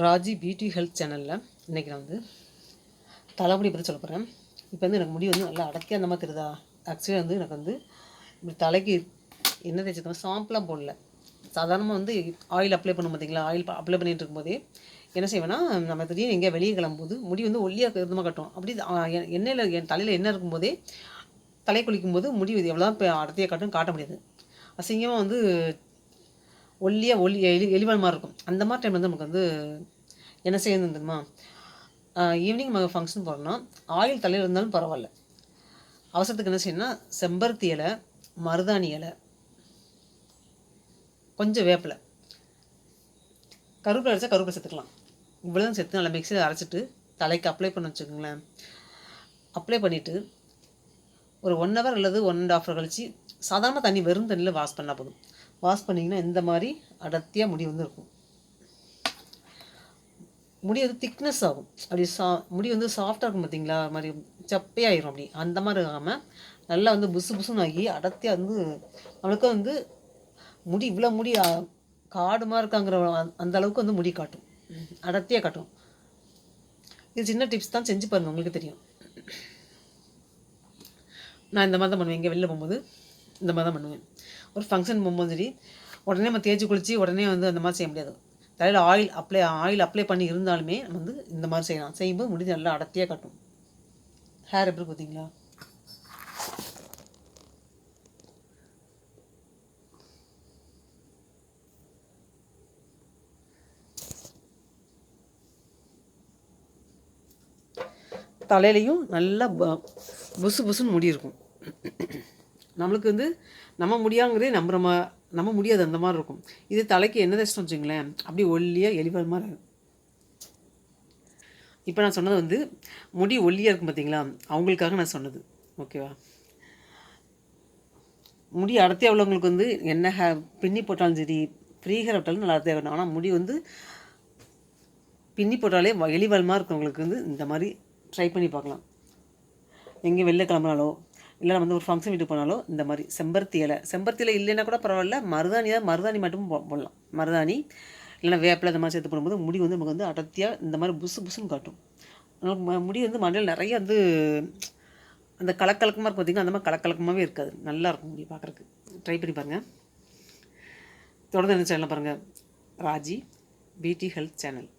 Raji beauty health சேனலில் இன்றைக்கி நான் வந்து தலைமுடி பற்றி சொல்ல போகிறேன். இப்போ வந்து எனக்கு முடி வந்து நல்லா அடக்கி அந்த மாதிரி தெரியுதா. ஆக்சுவலி வந்து எனக்கு வந்து இப்படி தலைக்கு என்ன தேய்ச்சிருக்கோம், ஷாம்புலாம் போடல. சாதாரணமாக வந்து ஆயில் அப்ளை பண்ணும் பார்த்தீங்களா, ஆயில் அப்ளை பண்ணிகிட்டு இருக்கும்போதே என்ன செய்வேன்னா, நம்ம திடீர்னு எங்கேயா வெளியே கிளம்பும்போது முடி வந்து ஒல்லியாக இருந்தமாக கட்டும். அப்படி எண்ணெயில் என் தலையில் எண்ணெய் இருக்கும்போதே தலை குளிக்கும்போது முடி எவ்வளோ இப்போ அடர்த்தியாக காட்ட முடியாது. அசிங்கமாக வந்து ஒல்லியாக எலிவால் மாதிரி இருக்கும். அந்த மாதிரி டைம் வந்து நமக்கு வந்து என்ன செய்யணும் தெரியுமா, ஈவினிங் நம்ம ஃபங்க்ஷன் போகிறோம்னா ஆயில் தலையில் இருந்தாலும் பரவாயில்ல, அவசரத்துக்கு என்ன செய்யணும்னா செம்பருத்தி இலை, மருதாணி இலை, கொஞ்சம் வேப்பிலை, கருவேப்பிலை அரைச்சா கருவேப்பிலை சேர்த்துக்கலாம். இவ்வளோ சேர்த்து நல்லா மிக்சியில் அரைச்சிட்டு தலைக்கு அப்ளை பண்ண வச்சுக்கோங்களேன். அப்ளை பண்ணிவிட்டு ஒரு 1 ஹவர் அல்லது 1.5 ஹவர் கழித்து சாதாரண தண்ணி, வெறும் தண்ணியில் வாஷ் பண்ணால் போதும். வாஷ் பண்ணிங்கன்னா இந்த மாதிரி அடர்த்தியாக முடி வந்து இருக்கும். முடி வந்து திக்னஸ் ஆகும். அப்படி முடி வந்து சாஃப்டாக இருக்கும் பார்த்தீங்களா, அது மாதிரி சப்பையாயிரும். அப்படி அந்த மாதிரி ஆகாமல் நல்லா வந்து புசு புசுன்னு ஆகி அடர்த்தியாக வந்து நம்மளுக்கு வந்து முடி இவ்வளோ முடி காடு மாதிரி இருக்காங்கிற அந்த அளவுக்கு வந்து முடி காட்டும், அடர்த்தியாக காட்டும். இது சின்ன டிப்ஸ் தான், செஞ்சு பாருங்கள், உங்களுக்கு தெரியும். நான் இந்த மாதிரி தான் பண்ணுவேன். எங்கே வெளில போகும்போது இந்த மாதிரி தான் பண்ணுவேன். ஒரு ஃபங்க்ஷன் போகும்போது சரி, உடனே நம்ம தேய்ச்சி குளித்து உடனே வந்து அந்த மாதிரி செய்ய முடியாது. தலையில் ஆயில் அப்ளை பண்ணி இருந்தாலுமே நம்ம வந்து இந்த மாதிரி செய்யலாம். செய்யும்போது முடி நல்லா அடர்த்தியாக காட்டும். ஹேர் எப்படி பார்த்தீங்களா. தலையிலையும் நல்லா புசு புசுன்னு முடி இருக்கும். நம்மளுக்கு வந்து நம்ம முடியாங்கிறதே நம்ம முடியாது, அந்த மாதிரி இருக்கும். இது தலைக்கு என்ன தேய்ச்சிட்டோம் வச்சுங்களேன், அப்படியே ஒல்லியாக எலிவால் மாதிரி இருக்கும். இப்போ நான் சொன்னது வந்து முடி ஒல்லியாக இருக்கும் பார்த்தீங்களா, அவங்களுக்காக நான் சொன்னது. ஓகேவா. முடி அடர்த்தியாக உள்ளவங்களுக்கு வந்து என்ன பின்னி போட்டாலும் சரி, ஃப்ரீ ஹேர் விட்டாலும் நல்லா அடர்த்தியாக இருக்கணும். ஆனால் முடி வந்து பின்னி போட்டாலே எலிவால் மாதிரி இருக்கவங்களுக்கு வந்து இந்த மாதிரி ட்ரை பண்ணி பார்க்கலாம். எங்கே வெளில கிளம்புனாலோ இல்லை நம்ம வந்து ஒரு ஃபங்க்ஷன் வீட்டுக்கு போனாலும் இந்த மாதிரி செம்பருத்தி இலை இல்லைன்னா கூட பரவாயில்ல, மருதாணி மட்டும் போடலாம். மருதாணி இல்லைன்னா வேப்பிலை இந்த மாதிரி சேர்த்து போடும்போது முடி வந்து நமக்கு வந்து அடர்த்தியாக இந்த மாதிரி புசு புசுன்னு காட்டும். முடி வந்து மண்டையில் நிறைய வந்து அந்த கலக்கலக்கமாக இருக்கும் பார்த்திங்கன்னா, அந்த மாதிரி கலக்கலக்கமாகவே இருக்காது, நல்லாயிருக்கும் முடி பார்க்குறக்கு. ட்ரை பண்ணி பாருங்கள். தொடர்ந்து என்ன சேனலில் பாருங்கள், ராஜி பியூட்டி ஹெல்த் சேனல்.